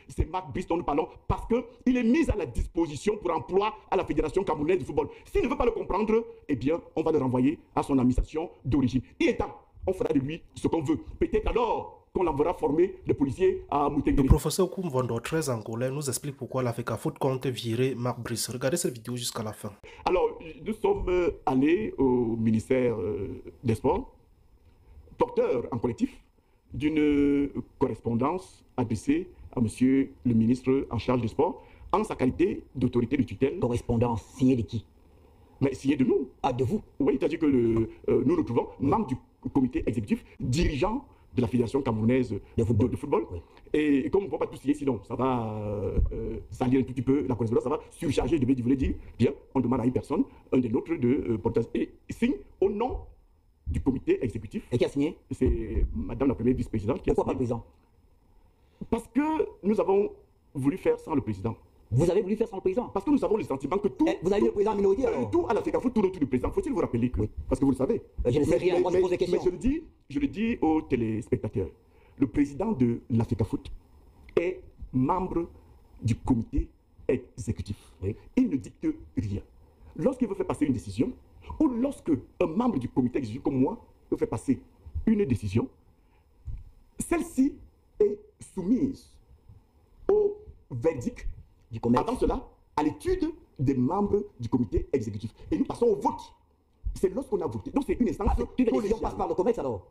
C'est Marc Brice dont nous parlons parce qu'il est mis à la disposition pour emploi à la Fédération camerounaise de football. S'il ne veut pas le comprendre, eh bien, on va le renvoyer à son administration d'origine. Il est temps, on fera de lui ce qu'on veut. Peut-être alors qu'on l'enverra former les policiers à Moutégué. Le professeur Koumvondo, très angolais, nous explique pourquoi la FECAFOOT compte virer Marc Brice. Regardez cette vidéo jusqu'à la fin. Alors, nous sommes allés au ministère des Sports, porteurs en collectif d'une correspondance adressée à monsieur le ministre en charge du sport, en sa qualité d'autorité de tutelle. Correspondance signée de qui? Mais signée de nous. Ah, de vous? Oui, c'est-à-dire que nous nous trouvons membres du comité exécutif, dirigeant de la Fédération camerounaise de football. Oui. Et comme on ne peut pas tout signer, sinon ça va salir un tout petit peu la correspondance, ça va surcharger, je voulais dire, bien, on demande à une personne, un des nôtres de portage, et signe au nom du comité exécutif. Et qui a signé? C'est madame la première vice-présidente qui a signé. Pourquoi pas le président? Parce que nous avons voulu faire sans le président. Vous avez voulu faire sans le président? Parce que nous avons le sentiment que tout... vous avez le président en minorité alors? Tout à la FECAFOOT tourne autour du président. Faut-il vous rappeler que... Oui. Parce que vous le savez. Je ne sais rien, moi je pose des questions. Mais je le dis aux téléspectateurs. Le président de la FECAFOOT est membre du comité exécutif. Oui. Il ne dicte rien. Lorsqu'il veut faire passer une décision, ou lorsque un membre du comité exécutif comme moi veut faire passer une décision, celle-ci est soumise au verdict du commerce. Avant cela, à l'étude des membres du comité exécutif. Et nous passons au vote. C'est lorsqu'on a voté. Donc c'est une instance... Toutes les décisions passent par le commerce alors?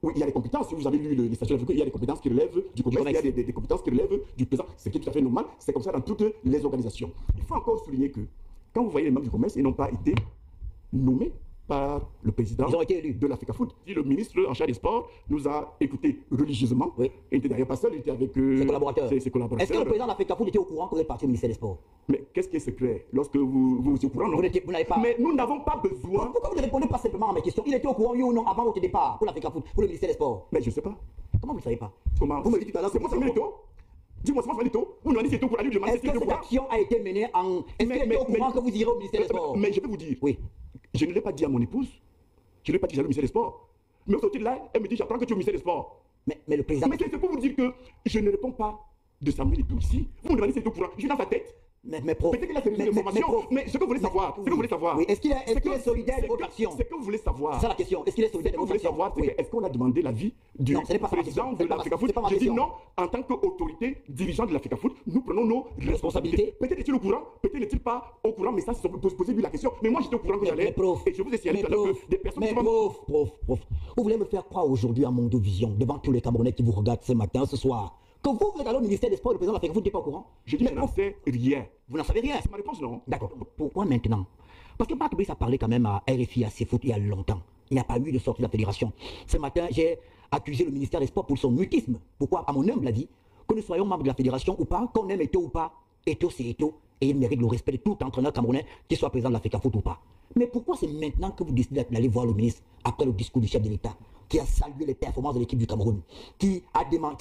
Oui, il y a des compétences. Si vous avez lu les statuts, il y a des compétences qui relèvent du commerce, il y a des compétences qui relèvent du président. C'est tout à fait normal. C'est comme ça dans toutes les organisations. Il faut encore souligner que quand vous voyez les membres du commerce, ils n'ont pas été nommés par le président de la FECAFOOT. Le ministre en charge des sports nous a écoutés religieusement. Oui. Il n'était d'ailleurs pas seul, il était avec ses collaborateurs. Est-ce que le président de la FECAFOOT était au courant que vous êtes parti au ministère des Sports? Mais qu'est-ce qui est secret? Lorsque vous êtes au courant, non? Vous n'avez pas... Mais nous n'avons pas besoin... Pourquoi vous ne répondez pas simplement à mes questions? Il était au courant, oui ou non, avant votre départ pour la FECAFOOT, pour le ministère des Sports? Mais je ne sais pas. Comment vous ne savez pas? Comment? Vous me dites tout à l'heure... C'est moi, Samuel Eto'o. Dis-moi, c'est moi, Samuel Eto'o. Vous nous avez dit c'est au courant. Est-ce que cette action a été menée en... Est-ce qu'il était au courant que vous irez au ministère des Sports? Mais je vais vous dire. Oui. Je ne l'ai pas dit à mon épouse. Je ne l'ai pas dit à au ministère des Sports. Mais au sortir de là, elle me dit j'apprends que tu es au ministère des Sports. Mais le président... Mais c'est pour vous dire que je ne réponds pas de Samuel Eto'o ici. Vous me demandez si c'est au courant. Je suis dans sa tête. Mais prof... Peut-être qu'il a fait une information. Mais ce que vous voulez savoir, ce que vous voulez savoir... Oui, est-ce qu'il est solidaire de votre action? C'est que vous voulez savoir. C'est la question. Est-ce qu'il est solidaire de votre action? Est-ce qu'on a demandé l'avis du président de la FECAFOOT? Je dis non, en tant qu'autorité dirigeante de la FECAFOOT, nous prenons nos responsabilités. Peut-être est-il au courant, peut-être n'est-il pas au courant, mais ça, c'est pour se poser lui la question. Mais moi, j'étais au courant que j'allais. Et je vous ai signalé tout à l'heure que des personnes... Mais prof, vous voulez me faire croire aujourd'hui à Mondo Vision, devant tous les Camerounais qui vous regardent ce matin, ce soir, que vous êtes allé au ministère des Sports, le président de la FECAFOOT n'était pas au courant? Je dis, je n'en sais rien. Vous n'en savez rien? C'est ma réponse, non? D'accord. Pourquoi maintenant? Parce que Marc Brice a parlé quand même à RFI, à CFoot il y a longtemps. Il n'y a pas eu de sortie de la fédération. Ce matin, j'ai accusé le ministère des Sports pour son mutisme. Pourquoi? À mon humble avis, que nous soyons membres de la fédération ou pas, qu'on aime Eto'o ou pas, Eto'o c'est Eto'o, et il mérite le respect de tout entraîneur camerounais, qu'il soit président de la FECAFOOT ou pas. Mais pourquoi c'est maintenant que vous décidez d'aller voir le ministre, après le discours du chef de l'État, qui a salué les performances de l'équipe du Cameroun, qui a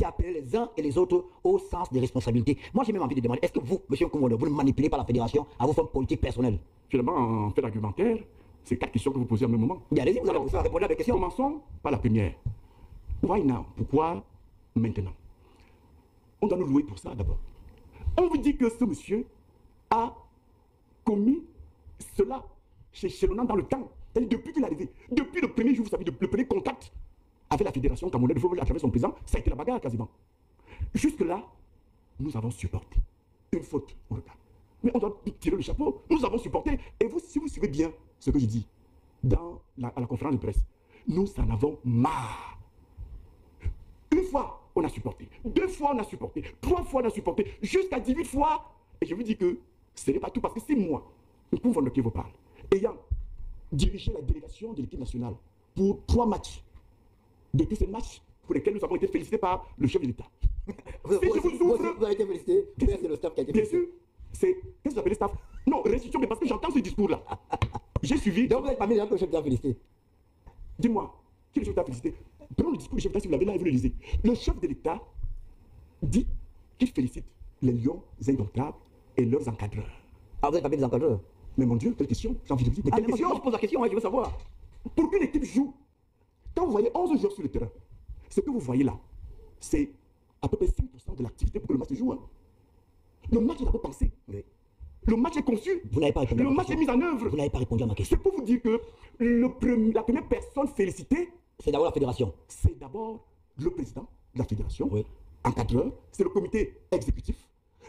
appelé les uns et les autres au sens des responsabilités? Moi, j'ai même envie de demander, est-ce que vous, M. Koumvondo, vous ne manipulez pas la fédération à vos fins politiques personnelles? Finalement, en fait argumentaire, c'est 4 questions que vous posez en même moment. Allez-y, vous allez répondre à mes questions. Commençons par la première. Why now? Pourquoi maintenant? On doit nous louer pour ça d'abord. On vous dit que ce monsieur a commis cela chez Chelona dans le temps. Depuis qu'il est arrivé, depuis le premier jour, vous savez, le premier contact avec la Fédération camerounaise de football à travers son président, ça a été la bagarre quasiment. Jusque-là, nous avons supporté. Une faute, on regarde. Mais on doit tirer le chapeau. Nous avons supporté. Et vous, si vous suivez bien ce que je dis à la conférence de presse, nous en avons marre. Une fois, on a supporté. 2 fois, on a supporté. 3 fois, on a supporté. Jusqu'à 18 fois. Et je vous dis que ce n'est pas tout. Parce que c'est moi, le Koumvondo qui vous parle, ayant dirigé la délégation de l'équipe nationale pour 3 matchs, de tous ces matchs pour lesquels nous avons été félicités par le chef de l'État. Vous avez été félicité. C'est le staff qui a été félicité. Bien sûr. C'est... Qu'est-ce que vous appelez le staff? Non, restitution, mais parce que j'entends ce discours-là. J'ai suivi... Donc vous êtes parmi les gens que le chef de l'État a félicité. Dis-moi, qui est le chef de l'État a félicité? Prenons le discours du chef de l'État, si vous l'avez là et vous le lisez. Le chef de l'État dit qu'il félicite les lions indomptables et leurs encadreurs. Ah, vous êtes parmi les encadreurs? Mais mon Dieu, quelle question? J'ai envie de vous dire. Mais quelle question? Je pose la question, je veux savoir. Pour qu'une équipe joue, quand vous voyez 11 joueurs sur le terrain, ce que vous voyez là, c'est à peu près 5% de l'activité pour que le match se joue. Hein. Le match est d'abord pensé. Oui. Le match est conçu. Vous n'avez pas répondu à Le ma match est question. mis en œuvre. Vous n'avez pas répondu à ma question. C'est pour vous dire que la première personne félicitée, C'est d'abord la fédération. c'est d'abord le président de la fédération, Oui. encadreur, c'est le comité exécutif,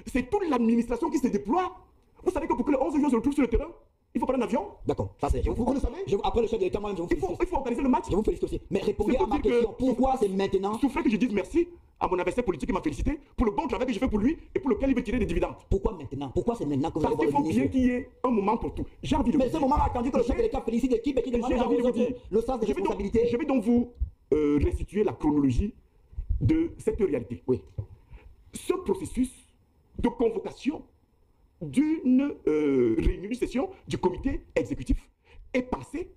c'est toute l'administration qui se déploie. Vous savez que pour que les 11 joueurs se retrouvent sur le terrain, il faut prendre un avion. D'accord, ça c'est. Vous le savez? Après le chef de l'État, moi-même, je vous Il félicite. faut organiser le match. Je vous félicite aussi. Mais répondez C'est à pour ma dire que- question. Pourquoi c'est maintenant? Souffrez que je dise merci à mon adversaire politique qui m'a félicité pour le bon travail que j'ai fait pour lui et pour lequel il veut tirer des dividendes. Pourquoi maintenant? Pourquoi c'est maintenant que vous allez Parce voir qu'il le faut bien ministre? qu'il y ait un moment pour tout. J'ai envie de Mais vous ce dire- moment a attendu que le chef de l'État félicite l'équipe et qu'il demande J'ai à envie de aux vous dire- autres le sens de je vais donc- responsabilité. Je vais donc vous restituer la chronologie de cette réalité. Oui. Ce processus de convocation d'une réunion, d'une session du comité exécutif est passé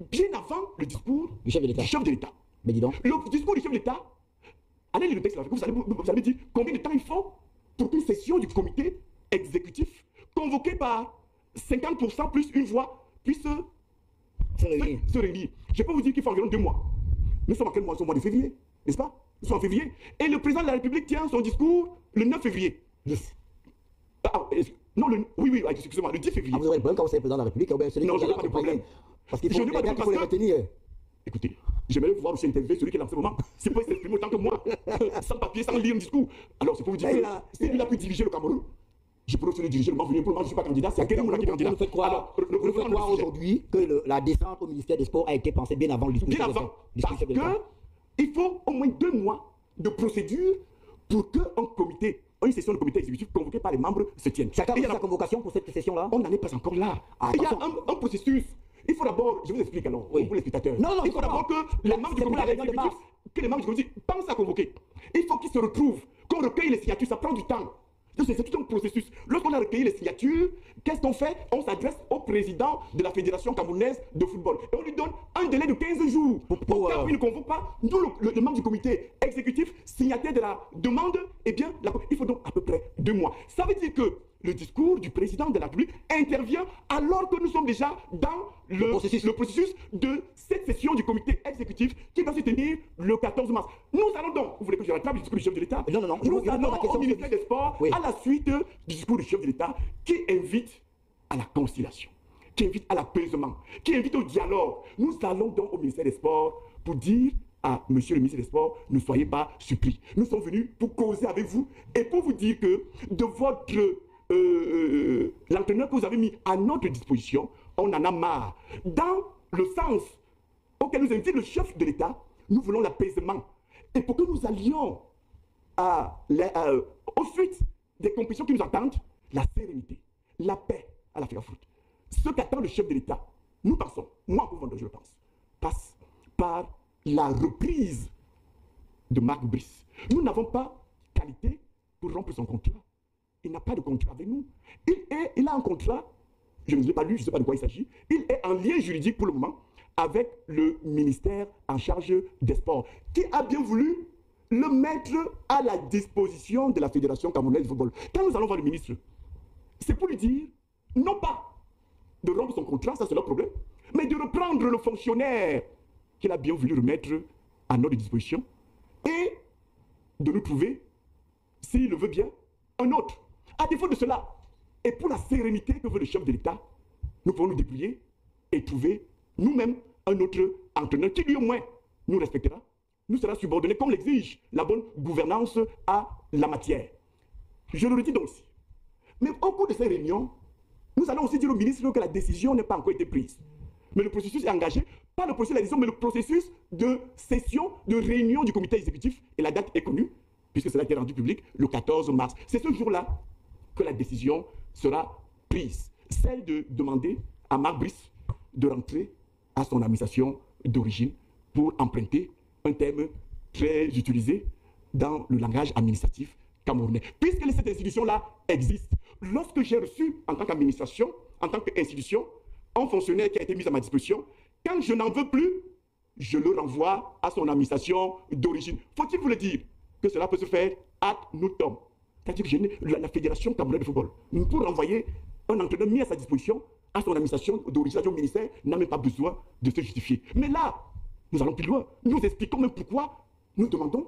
bien avant le discours Du chef de l'État. Mais dis donc. Le discours du chef de l'État, allez lire le texte là, vous allez dire combien de temps il faut pour qu'une session du comité exécutif, convoquée par 50% plus une voix, puisse se réunir. Je peux vous dire qu'il faut environ 2 mois. Nous sommes en quel mois? Nous sommes au mois de février, n'est-ce pas? Nous sommes en février. Et le président de la République tient son discours le 9 février. 10. Non, oui, excusez-moi, le 10 février. Ah, vous aurez le problème quand vous êtes président de la République? Non, je n'ai pas de problème. Parce qu'il Je faut, n'ai pas de il faut les problème. retenir. Écoutez, j'aimerais voir aussi interviewer celui qui est là en ce moment. C'est pas s'exprimer autant que moi, sans papier, sans lire un discours. Alors, c'est pour vous dire que si lui a pu diriger le Cameroun, je pourrais aussi le diriger le moment venu. Pour le moment, je ne suis pas candidat, c'est Akéry Moula qui est candidat. Vous nous faites croire, Alors, vous nous faites croire aujourd'hui que la descente au ministère des Sports a été pensée bien avant le discours. bien avant. Parce qu'il faut au moins 2 mois de procédure pour qu'un comité, une session de comité exécutif convoquée par les membres se tienne. Chacun a Et reçu sa convocation pour cette session-là? on n'en est pas encore là. Il y a un processus. Il faut d'abord, je vous explique alors, pour les spectateurs. Non, il faut d'abord que les membres du comité exécutif, que les membres du comité pensent à convoquer. Il faut qu'ils se retrouvent, qu'on recueille les signatures, ça prend du temps. C'est tout un processus. Lorsqu'on a recueilli les signatures, qu'est-ce qu'on fait? On s'adresse au président de la Fédération camerounaise de football. Et on lui donne un délai de 15 jours. Au cas où il ne convoque pas, nous, le membre du comité exécutif, signataire de la demande, eh bien, il faut donc à peu près 2 mois. Ça veut dire que le discours du président de la République intervient alors que nous sommes déjà dans le processus de cette session du comité exécutif qui va se tenir le 14 mars. Nous allons donc, vous voulez que je rattrape le discours du chef de l'État? Non. Nous allons au ministère des Sports Oui. à la suite du discours du chef de l'État qui invite à la conciliation, qui invite à l'apaisement, qui invite au dialogue. Nous allons donc au ministère des Sports pour dire à monsieur le ministre des Sports, ne soyez pas surpris. Nous sommes venus pour causer avec vous et pour vous dire que de votre l'entraîneur que vous avez mis à notre disposition, on en a marre. Dans le sens auquel nous invite le chef de l'État, nous voulons l'apaisement. Et pour que nous allions aux suites des compétitions qui nous attendent, la sérénité, la paix à la FECAFOOT. Ce qu'attend le chef de l'État, nous pensons, moi pour je le pense, passe par la reprise de Marc Brice. Nous n'avons pas qualité pour rompre son contrat. Il n'a pas de contrat avec nous. Il a un contrat, je ne l'ai pas lu, je ne sais pas de quoi il s'agit. Il est en lien juridique pour le moment avec le ministère en charge des sports, qui a bien voulu le mettre à la disposition de la Fédération camerounaise de football. Quand nous allons voir le ministre, c'est pour lui dire, non pas de rompre son contrat, ça c'est leur problème, mais de reprendre le fonctionnaire qu'il a bien voulu remettre à notre disposition et de nous trouver, s'il le veut bien, un autre. À défaut de cela, et pour la sérénité que veut le chef de l'État, nous pouvons nous débrouiller et trouver nous-mêmes un autre entraîneur qui lui au moins nous respectera, nous sera subordonné comme l'exige la bonne gouvernance à la matière. Je le redis donc aussi. Mais au cours de ces réunions, nous allons aussi dire au ministre que la décision n'est pas encore été prise. Mais le processus est engagé, pas le processus de la décision, mais le processus de session, de réunion du comité exécutif. Et la date est connue, puisque cela a été rendu public le 14 mars. C'est ce jour-là que la décision sera prise. Celle de demander à Marc Brice de rentrer à son administration d'origine pour emprunter un terme très utilisé dans le langage administratif camerounais. Puisque cette institution-là existe, lorsque j'ai reçu en tant qu'administration, en tant qu'institution, un fonctionnaire qui a été mis à ma disposition, quand je n'en veux plus, je le renvoie à son administration d'origine. Faut-il vous le dire que cela peut se faire ad nutum? C'est-à-dire que la Fédération camerounaise de football, pour renvoyer un entraîneur mis à sa disposition à son administration d'origine, au ministère, n'a même pas besoin de se justifier. Mais là, nous allons plus loin. Nous expliquons même pourquoi nous demandons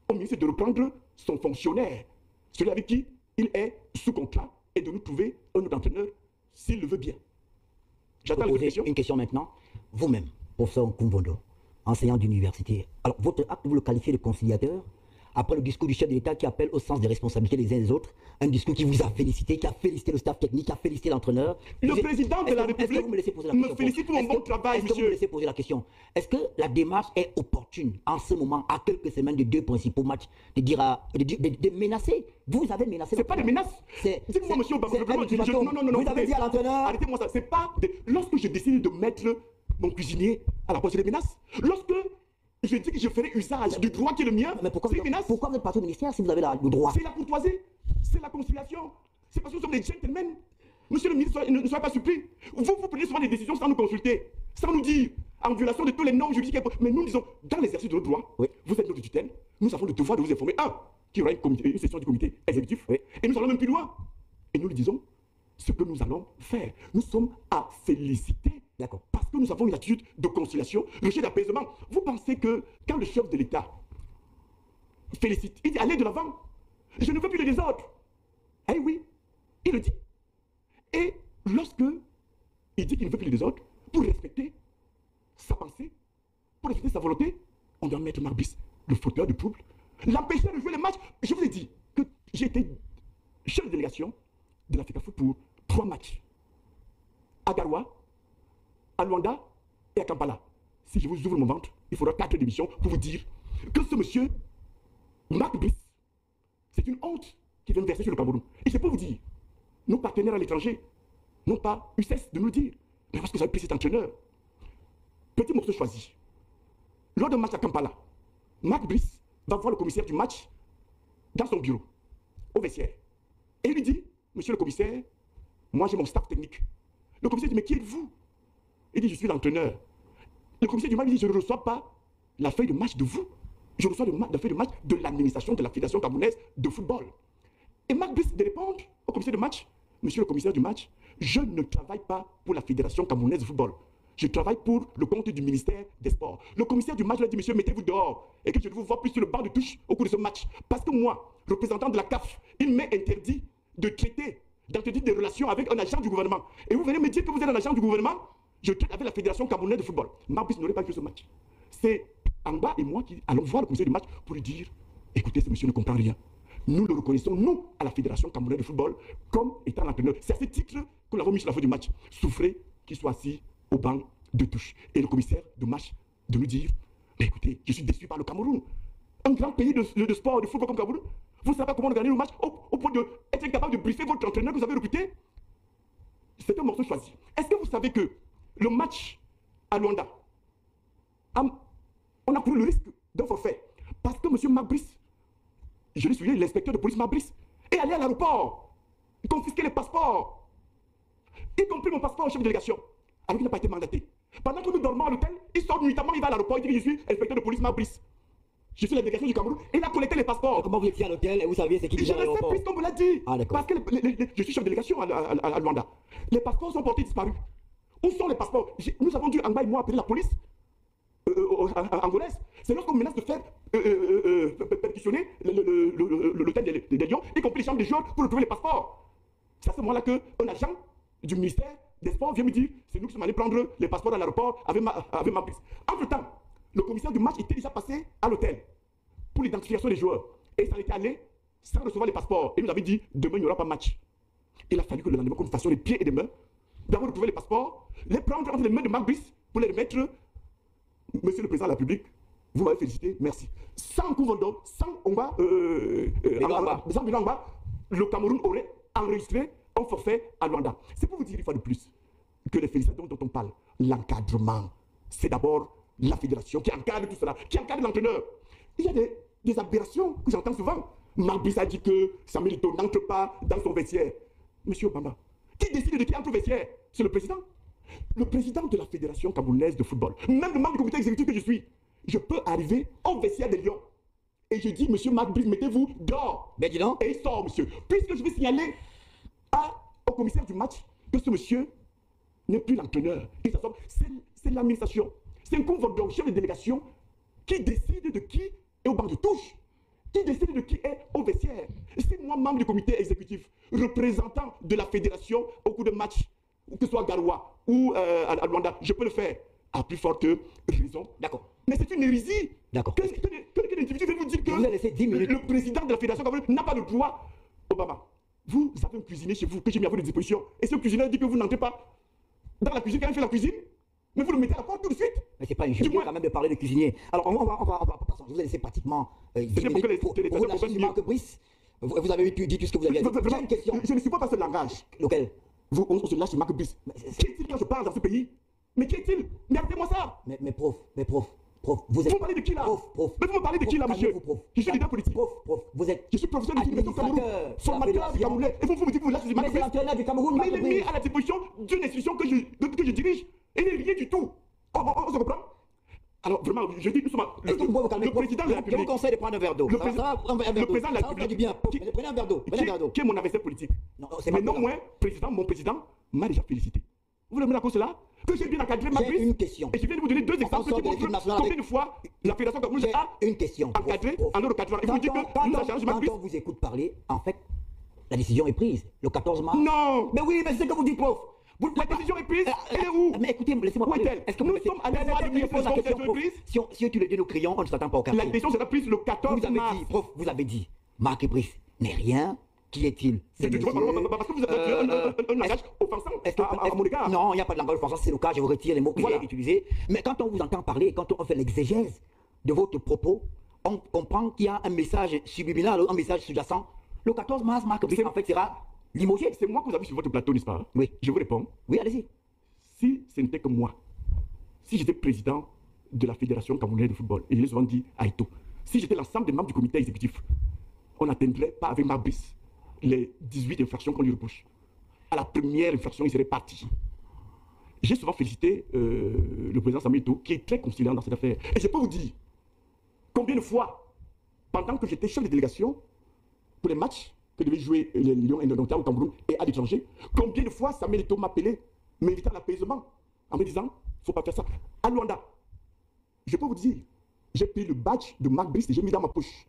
au ministre de reprendre son fonctionnaire, celui avec qui il est sous contrat, et de nous trouver un autre entraîneur s'il le veut bien. J'attends la question. Une question maintenant. Vous-même, professeur Kumvondo, enseignant d'université, alors votre acte, vous le qualifiez de conciliateur après le discours du chef de l'État qui appelle au sens des responsabilités des uns et des autres, un discours qui vous a félicité, qui a félicité le staff technique, qui a félicité l'entraîneur. Le président de la République me félicite pour mon bon travail, monsieur. Est-ce que vous me laissez poser la question? Est-ce que la démarche est opportune en ce moment, à quelques semaines de deux principaux matchs, de menacer? Vous avez menacé. C'est pas des menaces. Dites-moi, monsieur Obama, non, vous avez dit à l'entraîneur. Arrêtez-moi ça. C'est pas lorsque je décide de mettre mon cuisinier à la poste des menaces, lorsque je dis que je ferai usage du droit qui est le mien, c'est une menace. Pourquoi vous êtes parti au ministère si vous avez le droit? C'est la courtoisie, c'est la conciliation. C'est parce que nous sommes des gentlemen. Monsieur le ministre, ne soyez pas surpris. Vous prenez souvent des décisions sans nous consulter, sans nous dire, en violation de tous les normes juridiques. Mais nous disons, dans l'exercice de nos droits, oui, vous êtes notre tutelle, nous avons le devoir de vous informer. Qu'il y aura une session du comité exécutif, oui, et nous allons même plus loin. Et nous lui disons ce que nous allons faire. Nous sommes à féliciter. D'accord. Parce que nous avons une attitude de conciliation, le chef d'apaisement. Vous pensez que quand le chef de l'État félicite, il dit allez de l'avant, je ne veux plus de désordre. Eh oui, il le dit. Et lorsque il dit qu'il ne veut plus de désordre, pour respecter sa pensée, pour respecter sa volonté, on doit mettre Marbis, le fauteur de trouble, l'empêcher de jouer les matchs. Je vous ai dit que j'ai été chef de délégation de l'Africa Foot pour 3 matchs. À Garoua, à Luanda et à Kampala. Si je vous ouvre mon ventre, il faudra 4 émissions pour vous dire que ce monsieur, Marc Brice, c'est une honte qui vient verser sur le Cameroun. Et je peux vous dire, nos partenaires à l'étranger n'ont pas eu cesse de nous le dire. Mais parce que vous avez pris cet entraîneur. Petit morceau choisi. Lors d'un match à Kampala, Marc Brice va voir le commissaire du match dans son bureau, au vestiaire. Et il lui dit, monsieur le commissaire, moi j'ai mon staff technique. Le commissaire dit, mais qui êtes-vous? Il dit, je suis l'entraîneur. Le commissaire du match dit, je ne reçois pas la feuille de match de vous. Je reçois la feuille de match de l'administration de la Fédération camerounaise de football. Et Marc Brice de répondre au commissaire de match, monsieur le commissaire du match, je ne travaille pas pour la Fédération camerounaise de football. Je travaille pour le compte du ministère des Sports. Le commissaire du match lui a dit, monsieur, mettez-vous dehors et que je ne vous vois plus sur le banc de touche au cours de ce match. Parce que moi, représentant de la CAF, il m'est interdit de traiter, d'entretenir des relations avec un agent du gouvernement. Et vous venez me dire que vous êtes un agent du gouvernement? Je traite avec la Fédération camerounaise de football. Marbis n'aurait pas joué ce match. C'est Amba et moi qui allons voir le commissaire du match pour lui dire, écoutez, ce monsieur ne comprend rien. Nous le reconnaissons, nous, à la Fédération camerounaise de football, comme étant l'entraîneur. C'est à ce titre que nous l'avons mis sur la fin du match. Souffrez qu'il soit assis au banc de touche. Et le commissaire de match de nous dire, mais écoutez, je suis déçu par le Cameroun. Un grand pays de sport, de football comme Cameroun. Vous ne savez pas comment gagner le match au point d'être incapable de briefer votre entraîneur que vous avez recruté. C'est un morceau choisi. Est-ce que vous savez que le match à Luanda, on a pris le risque d'un forfait parce que M. Marc Brice, je l'ai suivi, l'inspecteur de police Marc Brice, est allé à l'aéroport, confisquer les passeports, y compris mon passeport au chef de délégation, alors qu'il n'a pas été mandaté. Pendant que nous dormons à l'hôtel, il sort nuitamment, il va à l'aéroport, il dit que je suis inspecteur de police Marc Brice. Je suis la délégation du Cameroun et il a collecté les passeports. Comment vous étiez à l'hôtel et vous saviez c'est qui déjà à l'aéroport? Je ne sais plus, comme vous l'a dit. Ah, parce que je suis chef de délégation à Luanda. Les passeports sont portés disparus. Où sont les passeports? Nous avons dû, Amba et moi, appeler la police angolaise. C'est lorsqu'on menace de faire perquisitionner l'hôtel des Lions, y compris les chambres des joueurs, pour retrouver les passeports. C'est à ce moment-là qu'un agent du ministère des Sports vient me dire, c'est nous qui sommes allés prendre les passeports à l'aéroport avec ma prise. Entre-temps, le commissaire du match était déjà passé à l'hôtel pour l'identification des joueurs. Et il s'en était allé sans recevoir les passeports. Et il nous avait dit, demain il n'y aura pas de match. Il a fallu que le lendemain, qu'on nous fassions les pieds et les mains, d'abord retrouver les passeports, les prendre entre les mains de Marc Brice pour les remettre. Monsieur le Président de la République, vous m'avez félicité, merci. Sans Kouvondo, sans Ongba, sans Bilamba, le Cameroun aurait enregistré un forfait à Luanda. C'est pour vous dire une fois de plus que les félicitations dont on parle, l'encadrement, c'est d'abord la fédération qui encadre tout cela, qui encadre l'entraîneur. Il y a des aberrations que j'entends souvent. Marc Brice a dit que Samuel Eto'o n'entre pas dans son vestiaire. Monsieur Obama, qui décide de qui entre au vestiaire? C'est le président. Le président de la Fédération camerounaise de football, même le membre du comité exécutif que je suis, je peux arriver au vestiaire des Lions. Et je dis, monsieur Marc Brice, mettez-vous dehors. Ben dis donc. Et il sort, monsieur. Puisque je vais signaler au commissaire du match que ce monsieur n'est plus l'entraîneur. C'est l'administration. C'est un convoi chef de délégation qui décide de qui est au banc de touche. qui décide de qui est au vestiaire. Si moi, membre du comité exécutif, représentant de la fédération au cours de match, que ce soit à Garoua ou à Luanda, je peux le faire. À plus forte raison. D'accord. Mais c'est une hérésie. D'accord. Que l'individu vient vous dire que vous avez laissé 10 minutes. Le président de la fédération camerounaise n'a pas le droit. Obama, vous avez un cuisinier chez vous que j'ai mis à votre disposition. Et ce cuisinier dit que vous n'entrez pas dans la cuisine quand il fait la cuisine. Mais vous le mettez à la porte tout de suite. Mais c'est pas une chose quand même de parler de cuisinier. Alors on va passer. Je vous ai laissé pratiquement 10 minutes pour vous lâcher sur Marc Brice. Vous avez dit tout ce que vous aviez dit. J'ai une question. Je ne suis pas ce langage. Lequel? On se lâche sur Marc Brice. Qui est-il quand je parle dans ce pays? Mais qui est-il? Mais arrêtez-moi ça. Mais prof, vous êtes... Vous parlez de qui là? Prof. Mais vous me parlez de qui là, monsieur? Je suis leader politique. Prof, vous êtes... Je suis professeur de l'Université du Cameroun, formateur du Camerounais. Et vous me dites que vous lâchez sur Marc Brice. Mais c'est l'entraîneur du Cameroun, mais il est mis à la disposition d'une institution que je dirige. Et il n'est rien du tout. On se comprend? Alors vraiment, je dis tout simplement, le président de la République... Je vous conseille de prendre un verre d'eau. Le président de la République... du bien. Prenez un verre d'eau. Qui est mon adversaire politique. Mais non, moi, mon président m'a déjà félicité. Vous voulez me la cause là? Que j'ai bien encadré ma J'ai une question. Et je viens de vous donner 2 exemples qui montrent combien de fois la Fédération camerounaise a une question. Encadré en leur cadre. Et vous dites que nous avons changé ma Quand on vous écoute parler, en fait, la décision est prise. Le 14 mars. Non! Mais oui, mais c'est ce que vous dites, prof. La décision est prise, elle est où? Mais écoutez, laissez-moi parler. Où est-elle? Est-ce que nous sommes à l'endroit de la décision est prise? Si tu le dis nos crayons, on ne s'attend pas au 14. La décision sera prise le 14 mars. Prof, vous avez dit, Marc Brice n'est rien. Qui est-il? Parce que vous avez un langage offensant à mon égard. Non, il n'y a pas de langage offensant, c'est le cas, je vous retire les mots que j'ai utilisés. Mais quand on vous entend parler, quand on fait l'exégèse de votre propos, on comprend qu'il y a un message subliminal, un message sous-jacent. Le 14 mars, Marc Brice, en fait, sera limogé. C'est moi que vous avez sur votre plateau, n'est-ce pas? Oui. Je vous réponds. Oui, allez-y. Si ce n'était que moi, si j'étais président de la Fédération camerounaise de football, et je l'ai souvent dit à Ito, si j'étais l'ensemble des membres du comité exécutif, on n'atteindrait pas avec Marc Brice les 18 infractions qu'on lui reproche. À la première infraction, il serait parti. J'ai souvent félicité le président Samuel Eto'o, qui est très conciliant dans cette affaire. Et je peux vous dire, combien de fois, pendant que j'étais chef de délégation, pour les matchs que devaient jouer les Lions indomptables au Cameroun et à l'étranger, combien de fois Samuel Eto'o m'appelait, m'invitant à l'apaisement, en me disant, il ne faut pas faire ça. À Luanda, je peux vous dire, j'ai pris le badge de Marc Brice et j'ai mis dans ma poche.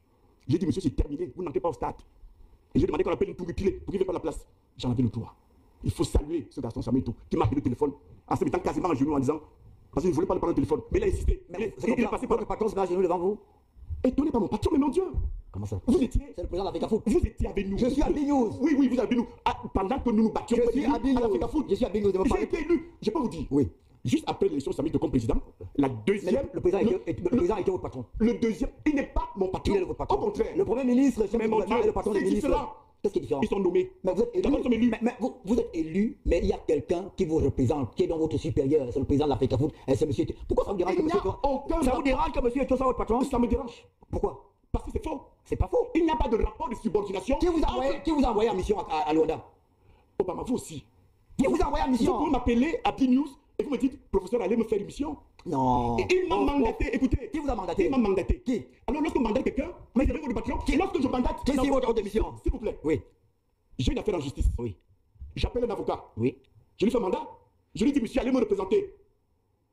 J'ai dit, monsieur, c'est terminé, vous n'entrez pas au stade. Et j'ai demandé qu'on appelle une tour mutilée pour qu'il vienne prendre la place. J'en avais le droit. Il faut saluer ce garçon Samuel Eto'o qui m'a appelé le téléphone en se mettant quasiment à genoux en disant, parce qu'il ne voulait pas le prendre le téléphone. Mais il a insisté. Il est passé par... Votre patron se met à genoux devant vous? Étonné par mon patron, mais mon Dieu! Comment ça? Vous étiez... C'est le président de l'Africa Foot. Vous étiez avec nous. Je suis à Bignouz. Oui, vous êtes avec nous. Pendant que nous nous battions... Je suis à Bignouz. Je suis à Bignouz. J'ai été élu. Je peux vous dire. Oui. Juste après l'élection de Samuel Eto'o comme président, la deuxième... Le président était votre patron. Le deuxième, il n'est pas mon patron. Il est votre patron. Au contraire. Le premier ministre, mais mon Dieu, est le patron des ministres. Qu'est-ce qui est différent? Ils sont nommés. Mais vous êtes élu. Mais vous êtes élu, mais il y a quelqu'un qui vous représente, qui est dans votre supérieur. C'est le président de l'Africa Foot. C'est monsieur. Pourquoi ça vous dérange que monsieur Ça vous dérange que monsieur Eto'o soit votre patron? Ça me dérange. Pourquoi? Parce que c'est faux. C'est pas faux. Il n'y a pas de rapport de subordination. Qui vous a envoyé en mission à Luanda? Obama, vous aussi. Qui vous a envoyé en mission? Vous pouvez m'appeler à B-News et vous me dites, professeur, allez me faire une mission. Non. Et il m'a mandaté, écoutez. Qui vous a mandaté? Il m'a mandaté. Qui? Alors lorsque vous mandatez quelqu'un, mais c'est votre patron. Lorsque je mandate... Qui est votre ordre de mission? S'il vous plaît. Oui. J'ai une affaire en justice. Oui. J'appelle un avocat. Oui. Je lui fais un mandat. Je lui dis, monsieur, allez me représenter.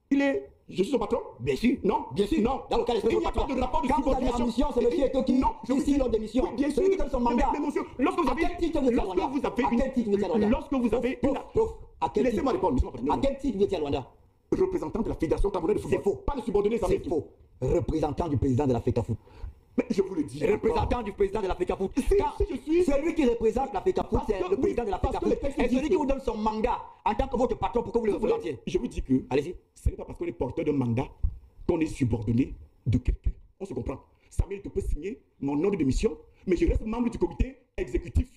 Je suis son patron? Bien sûr. Non. Bien sûr. Non. Dans le cas il n'y a pas de rapport de subordination. Quand vous allez en mission, c'est monsieur Eto'o qui signe l'ordre de mission. Oui, bien sûr. Celui qui donne son mandat. Mais monsieur, lorsque vous avez... À quel titre vous êtes à Luanda? Lorsque vous avez une... Laissez-moi répondre. À quel titre vous étiez à Luanda? Représentant de la Fédération camerounaise de football. C'est faux. Pas le subordonné, ça. C'est faux. Représentant du président de l'Africa Foot. Mais je vous le dis. Représentant du président de l'Africa Foot. Si je suis... Celui qui représente l'Africa Foot, c'est le président de l'Africa Foot. Et celui qui vous donne son mandat en tant que votre patron pour que vous le représentiez. Je vous dis que... Allez-y. Ce n'est pas parce qu'on est porteur d'un mandat qu'on est subordonné de quelqu'un. On se comprend. Samuel Eto'o peut signer mon ordre de mission, mais je reste membre du comité exécutif.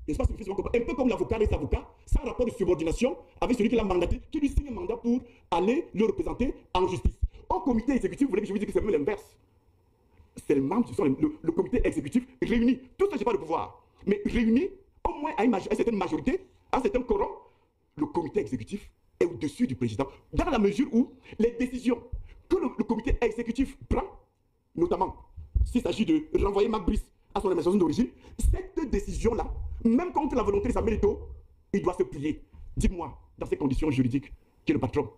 N'est-ce pas? Un peu comme l'avocat des avocats, sans rapport de subordination avec celui qui l'a mandaté, qui lui signe un mandat pour aller le représenter en justice. Au comité exécutif, vous voulez que je vous dise que c'est même l'inverse. C'est les membres, le comité exécutif réuni. Tout ça, je n'ai pas de pouvoir. Mais réuni, au moins à une certaine majorité, à un certain quorum, le comité exécutif est au-dessus du président. Dans la mesure où les décisions que le comité exécutif prend, notamment s'il s'agit de renvoyer Marc Brice à son administration d'origine, cette décision-là, même contre la volonté de Samuel Eto'o, il doit se plier. Dis-moi, dans ces conditions juridiques, qui est le patron?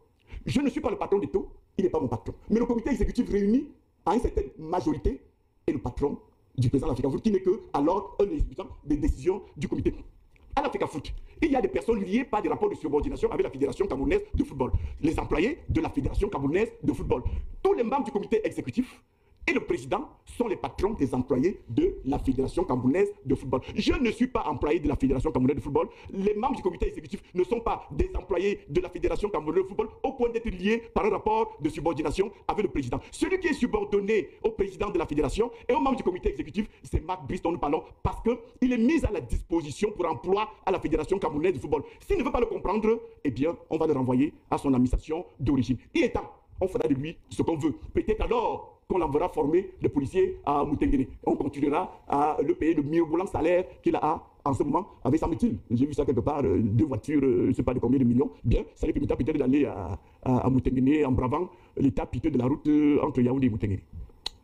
Je ne suis pas le patron d'Eto'o, il n'est pas mon patron. Mais le comité exécutif réuni à une certaine majorité et le patron du président de l'Africa Foot qui n'est que alors un exécutant des décisions du comité. À l'Africa Foot, il y a des personnes liées par des rapports de subordination avec la Fédération camerounaise de football. Les employés de la Fédération camerounaise de football. Tous les membres du comité exécutif et le président sont les patrons des employés de la Fédération camerounaise de football. Je ne suis pas employé de la Fédération camerounaise de football. Les membres du comité exécutif ne sont pas des employés de la Fédération camerounaise de football au point d'être liés par un rapport de subordination avec le président. Celui qui est subordonné au président de la Fédération et aux membres du comité exécutif, c'est Marc Brice dont nous parlons parce qu'il est mis à la disposition pour emploi à la Fédération camerounaise de football. S'il ne veut pas le comprendre, eh bien, on va le renvoyer à son administration d'origine. Il est temps, on fera de lui ce qu'on veut. Peut-être alors qu'on l'enverra former les policiers à Moutenguene. On continuera à le payer le mirobolant salaire qu'il a en ce moment avec sa métier. J'ai vu ça quelque part, 2 voitures, je ne sais pas de combien de millions. Bien, ça lui permettra peut-être d'aller à Moutenguene en bravant l'état piteux de la route entre Yaoundé et Moutenguene.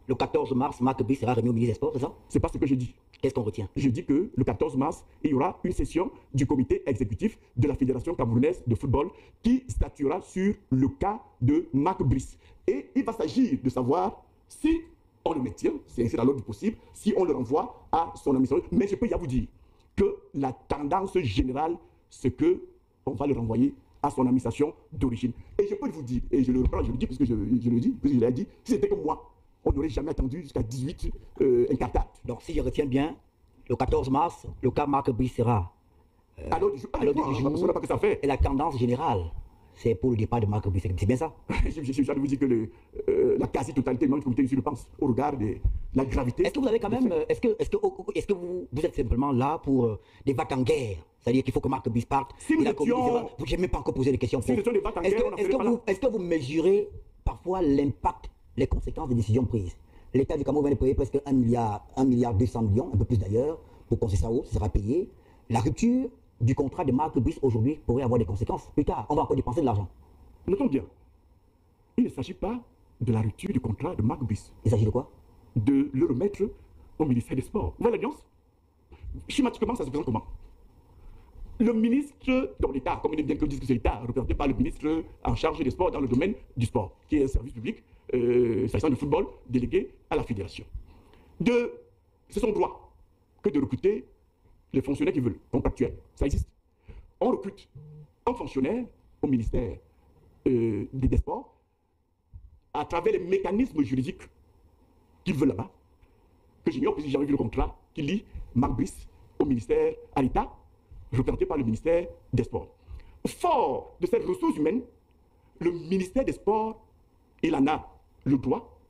Le 14 mars, Marc Brice sera remis au ministre des Sports, c'est ça? C'est pas ce que je dis. Qu'est-ce qu'on retient? Je dis que le 14 mars, il y aura une session du comité exécutif de la Fédération camerounaise de football qui statuera sur le cas de Marc Brice. Et il va s'agir de savoir si on le maintient, c'est dans l'ordre du possible, si on le renvoie à son administration. Mais je peux y vous dire que la tendance générale, c'est qu'on va le renvoyer à son administration d'origine. Et je peux vous dire, et je le reprends, je le dis parce que je le dis, parce que je l'ai dit, si c'était comme moi, on n'aurait jamais attendu jusqu'à 18 incartates. Donc si je retiens bien, le 14 mars, le cas Marc Brice sera à l'ordre du jour, pas que ça fait. Et la tendance générale, c'est pour le départ de Marc Brice, c'est bien ça? Je viens de vous dire que la quasi-totalité du comité, je le pense, au regard de la gravité. Est-ce que vous avez quand même, est-ce que vous êtes simplement là pour des vagues en guerre? C'est-à-dire qu'il faut que Marc Brice parte. Si nous étions... Je n'ai même pas encore posé des questions. Si nous étions des vagues en guerre, est-ce que vous mesurez parfois l'impact, les conséquences des décisions prises? L'État du Cameroun vient de payer presque 1 milliard 200 millions, un peu plus d'ailleurs, pour Concessao, ça sera payé. La rupture du contrat de Marc Brice aujourd'hui pourrait avoir des conséquences. Plus tard, on va encore dépenser de l'argent. Notons bien, il ne s'agit pas de la rupture du contrat de Marc Brice. Il s'agit de quoi? De le remettre au ministère des Sports. Vous voyez l'alliance? Schématiquement, ça se présente comment? Le ministre, dans l'État, comme il est bien que dire que c'est l'État, représenté par le ministre en charge des sports dans le domaine du sport, qui est un service public, s'agissant du football, délégué à la fédération. C'est son droit que de recruter les fonctionnaires qui veulent, contractuels. Ça existe. On recrute un fonctionnaire au ministère des Sports à travers les mécanismes juridiques qu'ils veulent là-bas, que j'ignore parce que j'ai jamais vu le contrat qui lie Marc Brice au ministère, à l'État, représenté par le ministère des Sports. Fort de cette ressource humaine, le ministère des Sports, il en a le droit,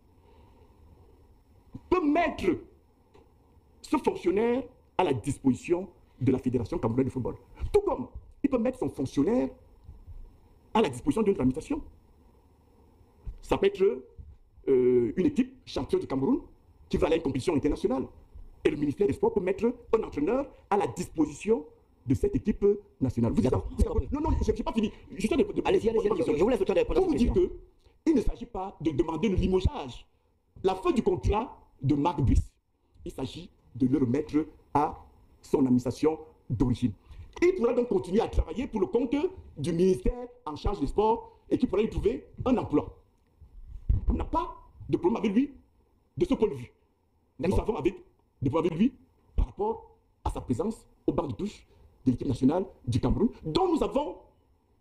peut mettre ce fonctionnaire à la disposition de la Fédération camerounaise de football. Tout comme il peut mettre son fonctionnaire à la disposition d'une administration. Ça peut être une équipe championne du Cameroun qui va aller à une compétition internationale. Et le ministère des Sports peut mettre un entraîneur à la disposition de cette équipe nationale. Vous non, je n'ai pas fini. Allez-y, je vous laisse le temps de répondre. Pour vous dire qu'il ne s'agit pas de demander le limogeage. La fin du contrat de Marc Brice, il s'agit de le remettre à son administration d'origine. Il pourra donc continuer à travailler pour le compte du ministère en charge des sports et qui pourra lui trouver un emploi. On n'a pas de problème avec lui de ce point de vue. Nous avons des problèmes avec lui par rapport à sa présence au banc de touche de l'équipe nationale du Cameroun, dont nous avons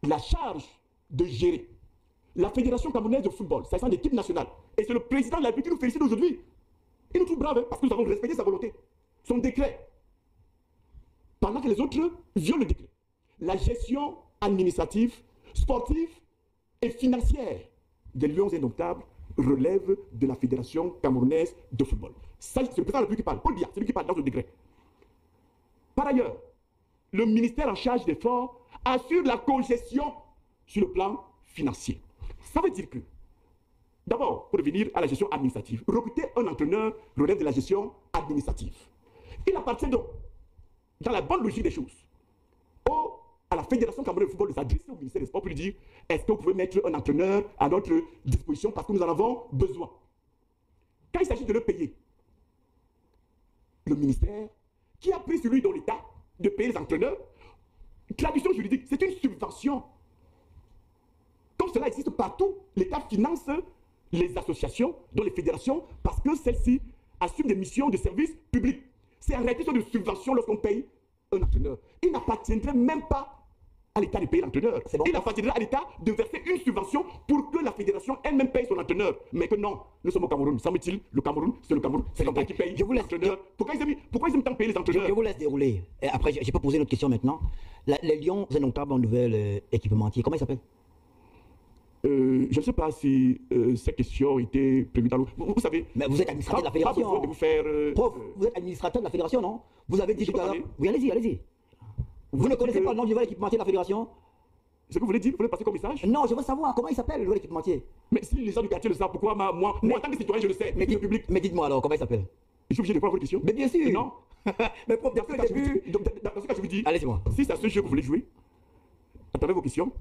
la charge de gérer. La Fédération camerounaise de football, ça c'est l'équipe nationale. Et c'est le président de la République qui nous félicite aujourd'hui. Il nous trouve brave parce que nous avons respecté sa volonté, son décret. Pendant que les autres violent le décret. La gestion administrative, sportive et financière des Lions indomptables relève de la Fédération camerounaise de football. Ça, c'est le président de la République qui parle. Paul Biya, c'est lui qui parle dans ce décret. Par ailleurs, le ministère en charge des sports assure la congestion sur le plan financier. Ça veut dire que, d'abord, pour revenir à la gestion administrative, recruter un entraîneur relève de la gestion administrative. Il appartient donc, dans la bonne logique des choses, à la Fédération camerounaise de football de s'adresser au ministère des Sports pour lui dire est-ce que vous pouvez mettre un entraîneur à notre disposition parce que nous en avons besoin. Quand il s'agit de le payer, le ministère, qui a pris sur lui dans l'État de payer les entraîneurs, traduction juridique, c'est une subvention. Comme cela existe partout, l'État finance les associations, dont les fédérations, parce que celles-ci assume des missions de service public. C'est en réalité de subvention lorsqu'on paye un entraîneur. Il n'appartiendrait même pas à l'État de payer l'entraîneur. Bon. Il appartiendrait à l'État de verser une subvention pour que la fédération elle-même paye son entraîneur. Mais que non, nous sommes au Cameroun. Semble-t-il, le Cameroun, c'est le Cameroun. C'est l'État qui paye l'entraîneur. Pourquoi ils aiment tant payer les entraîneurs? Je vous laisse dérouler. Et après, je peux poser une autre question maintenant. Les Lions indomptables ont un nouvel équipementier. Comment il s'appelle? Je ne sais pas si cette question était prévue dans l'eau. Vous savez. Mais vous êtes administrateur de la Pas fédération. besoin de vous faire. Prof, vous êtes administrateur de la fédération, non? Vous avez dit Je tout à peux l'heure. parler? Oui, allez-y, allez-y. Vous ne connaissez pas le nom du nouvel équipementier de la fédération? Ce que vous voulez dire, vous voulez passer comme message? Non, je veux savoir comment il s'appelle le nouvel équipementier. Mais si les gens du quartier le savent, pourquoi moi, en tant que citoyen, je le sais, mais le public. Mais dites-moi alors, comment il s'appelle? Je suis obligé de répondre à votre question? Mais bien sûr. Non. Mais prof, Dans depuis le début. ce cas, je vous dis, Allez-y, moi. si c'est à ce jeu que vous voulez jouer, attendez vos questions.